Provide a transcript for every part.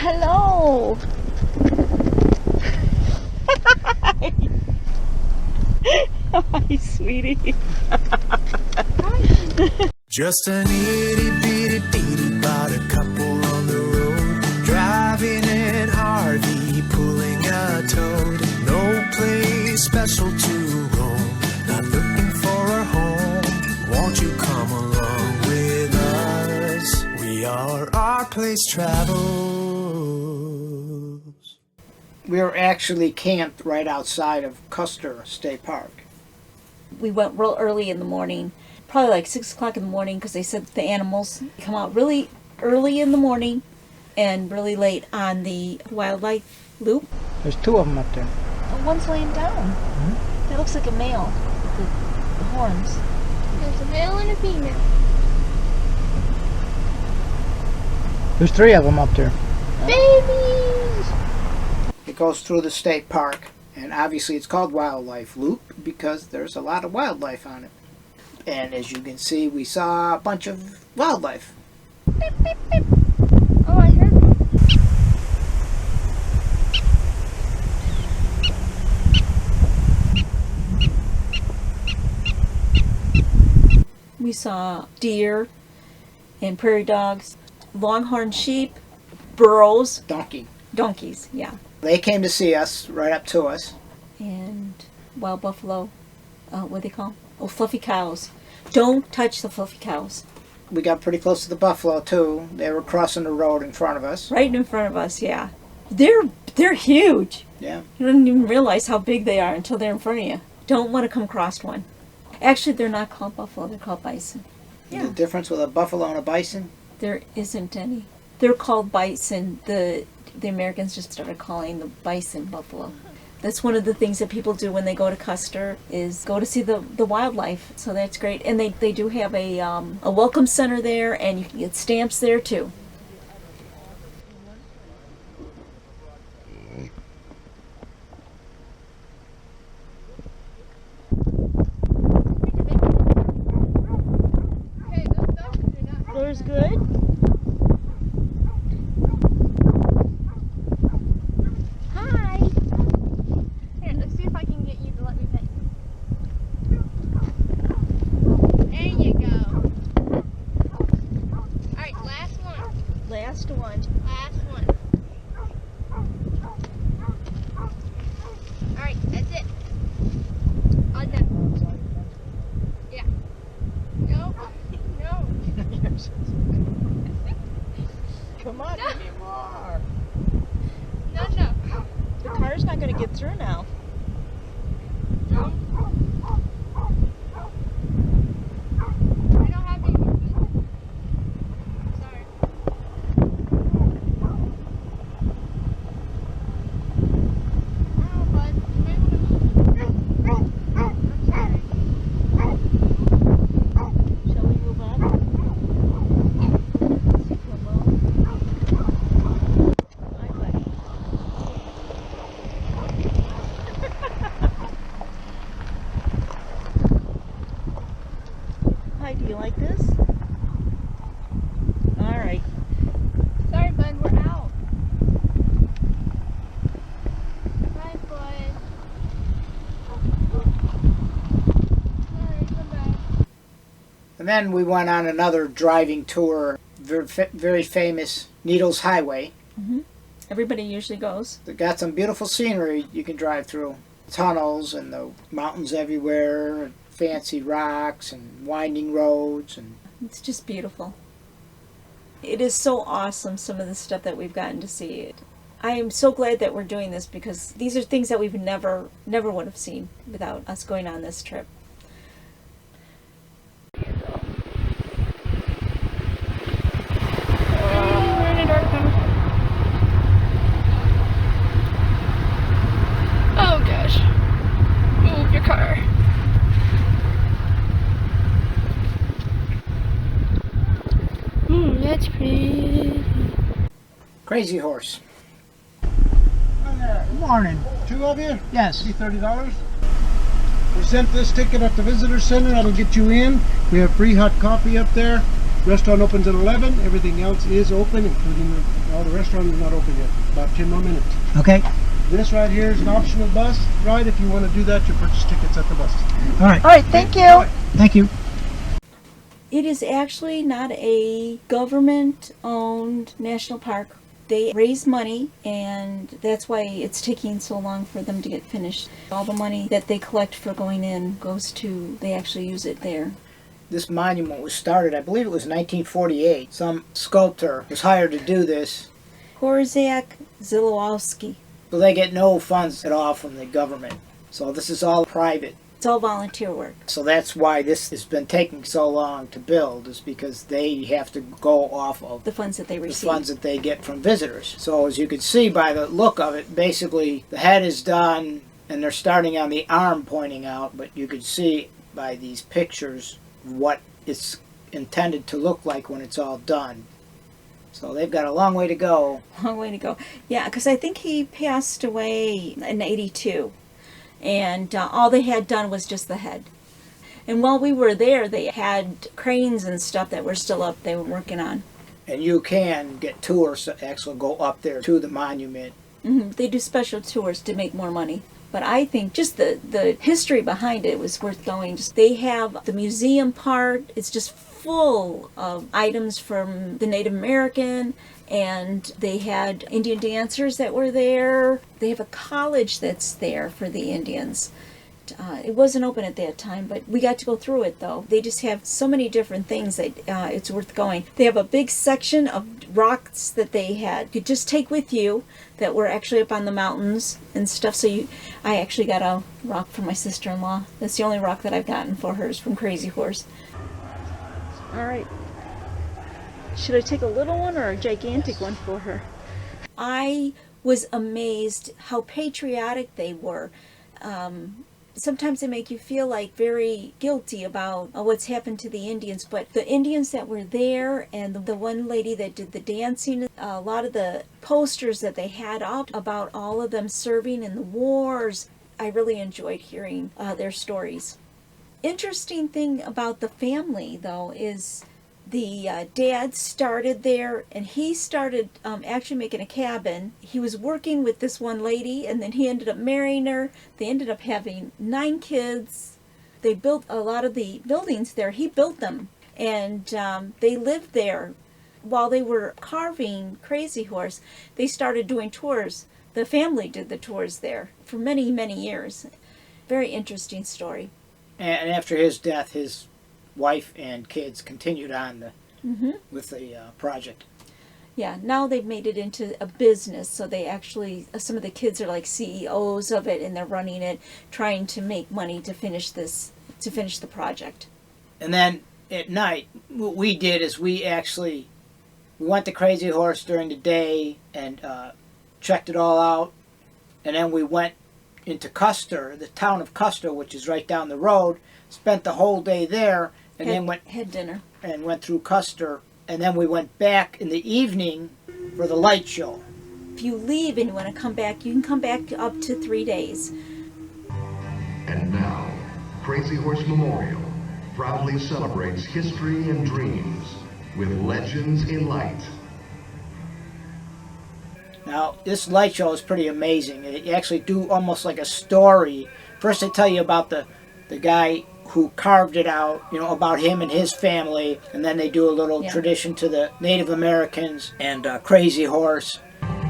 Hello. Hi, sweetie. Just an itty bitty bitty, about a couple on the road, driving an RV, pulling a toad. No place special to roam, not looking for a home. Won't you come along with us? We are RPlaceTravels. We were actually camped right outside of Custer State Park. We went real early in the morning, probably like 6 o'clock in the morning, because they said the animals come out really early in the morning and really late on the wildlife loop. There's 2 of them up there. Oh, one's laying down. Mm-hmm. That looks like a male with the horns. There's a male and a female. There's 3 of them up there. Babies! It goes through the state park, and obviously it's called Wildlife Loop because there's a lot of wildlife on it. And as you can see, we saw a bunch of wildlife. Beep, beep, beep. Oh, I heard one. We saw deer and prairie dogs, longhorn sheep, burros, donkeys, yeah, They came to see us, right up to us. and wild buffalo. What do they call 'em? Oh, fluffy cows. Don't touch the fluffy cows. We got pretty close to the buffalo too. They were crossing the road in front of us. Right in front of us, yeah. They're huge. Yeah. You don't even realize how big they are until they're in front of you. Don't want to come across one. Actually, they're not called buffalo. They're called bison. The difference with a buffalo and a bison? There isn't any. They're called bison. The Americans just started calling the bison buffalo. That's one of the things that people do when they go to Custer is go to see the wildlife. So that's great. And they do have a welcome center there, and you can get stamps there too. Hey, those dogs are not. There's good. Hi! Here, let's see if I can get you to let me pet you. There you go. Alright, last one. Last one. Last one. Alright, that's it. All done. Yeah. No. No. Come on, give me more. No. The car's not going to get through now. No. We don't have any more, bud. Sorry. Oh, bud. You might want to move. I'm sorry. Shall we move on? Bye, buddy. Hi, do you like this? All right. Sorry, bud. We're out. Bye, bud. Sorry, come back. And then we went on another driving tour, very famous Needles Highway. Everybody usually goes. They got some beautiful scenery you can drive through. Tunnels and the mountains everywhere, and fancy rocks and winding roads. And It's just beautiful. It is so awesome, some of the stuff that we've gotten to see. I am so glad that we're doing this because these are things that we've never would have seen without us going on this trip. We're in a dark tunnel. Oh gosh. Move your car. That's pretty. Crazy Horse. Good morning. 2 of you? Yes. $30. Present this ticket at the visitor center. That'll get you in. We have free hot coffee up there. Restaurant opens at 11. Everything else is open, including the restaurant is not open yet. About 10 more minutes. Okay. This right here is an optional bus ride. If you want to do that, you purchase tickets at the bus. All right. All right, thank you. All right. Thank you. It is actually not a government-owned national park. They raise money, and that's why it's taking so long for them to get finished. All the money that they collect for going in goes to, they actually use it there. This monument was started, I believe it was 1948. Some sculptor was hired to do this, Korzak Zilowski. but they get no funds at all from the government. So this is all private. It's all volunteer work. So that's why this has been taking so long to build, is because they have to go off of The funds that they the receive. funds that they get from visitors. So as you can see by the look of it, basically the head is done and they're starting on the arm pointing out, but you can see by these pictures what it's intended to look like when it's all done. So they've got a long way to go. Long way to go. Yeah, because I think he passed away in '82. And all they had done was just the head. And while we were there, they had cranes and stuff that were still up they were working on. And you can get tours to actually go up there to the monument. They do special tours to make more money. But I think just the history behind it was worth going. Just, they have the museum part. It's just full of items from the Native American, and they had Indian dancers that were there. They have a college that's there for the Indians. It wasn't open at that time, but we got to go through it though. They just have so many different things that it's worth going. They have a big section of rocks that they had you could just take with you that were actually up on the mountains and stuff. So I actually got a rock for my sister-in-law. That's the only rock that I've gotten for hers from Crazy Horse. All right. Should I take a little one or a gigantic one for her? I was amazed how patriotic they were. Sometimes they make you feel like very guilty about what's happened to the Indians, but the Indians that were there and the one lady that did the dancing, a lot of the posters that they had up about all of them serving in the wars, I really enjoyed hearing their stories. Interesting thing about the family, though, is the dad started there, and he started actually making a cabin. He was working with this one lady, and then he ended up marrying her. They ended up having 9 kids. They built a lot of the buildings there. He built them, and they lived there. While they were carving Crazy Horse, they started doing tours. The family did the tours there for many, many years. Very interesting story. And after his death, his wife and kids continued on with the project. Yeah, now they've made it into a business, so they actually, some of the kids are like CEOs of it, and they're running it, trying to make money to finish the project. And then at night, what we did is we went to Crazy Horse during the day and checked it all out, and then we went into Custer, the town of Custer, which is right down the road, spent the whole day there, and then had dinner and went through Custer, and then we went back in the evening for the light show. If you leave and you want to come back, you can come back up to 3 days. And now, Crazy Horse Memorial proudly celebrates history and dreams with Legends in Light. Now, this light show is pretty amazing. They actually do almost like a story. First they tell you about the guy who carved it out, about him and his family, and then they do a little tradition to the Native Americans and Crazy Horse.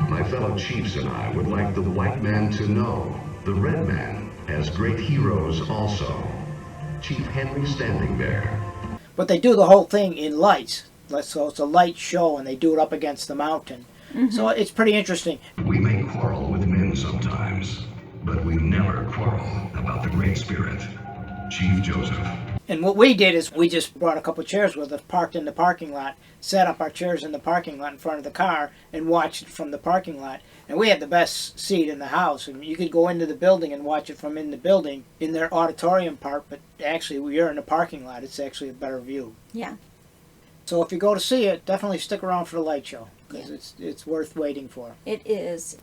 My fellow chiefs and I would like the white man to know the red man has great heroes also. Chief Henry Standing Bear. But they do the whole thing in lights. So it's a light show, and they do it up against the mountain. So it's pretty interesting. We may quarrel with men sometimes, but we never quarrel about the Great Spirit, Chief Joseph. And what we did is we just brought a couple chairs with us, parked in the parking lot, set up our chairs in the parking lot in front of the car, and watched it from the parking lot. And we had the best seat in the house. And you could go into the building and watch it from in the building, in their auditorium part, but actually we are in the parking lot. It's actually a better view. Yeah. So if you go to see it, definitely stick around for the light show, because it's worth waiting for. It is.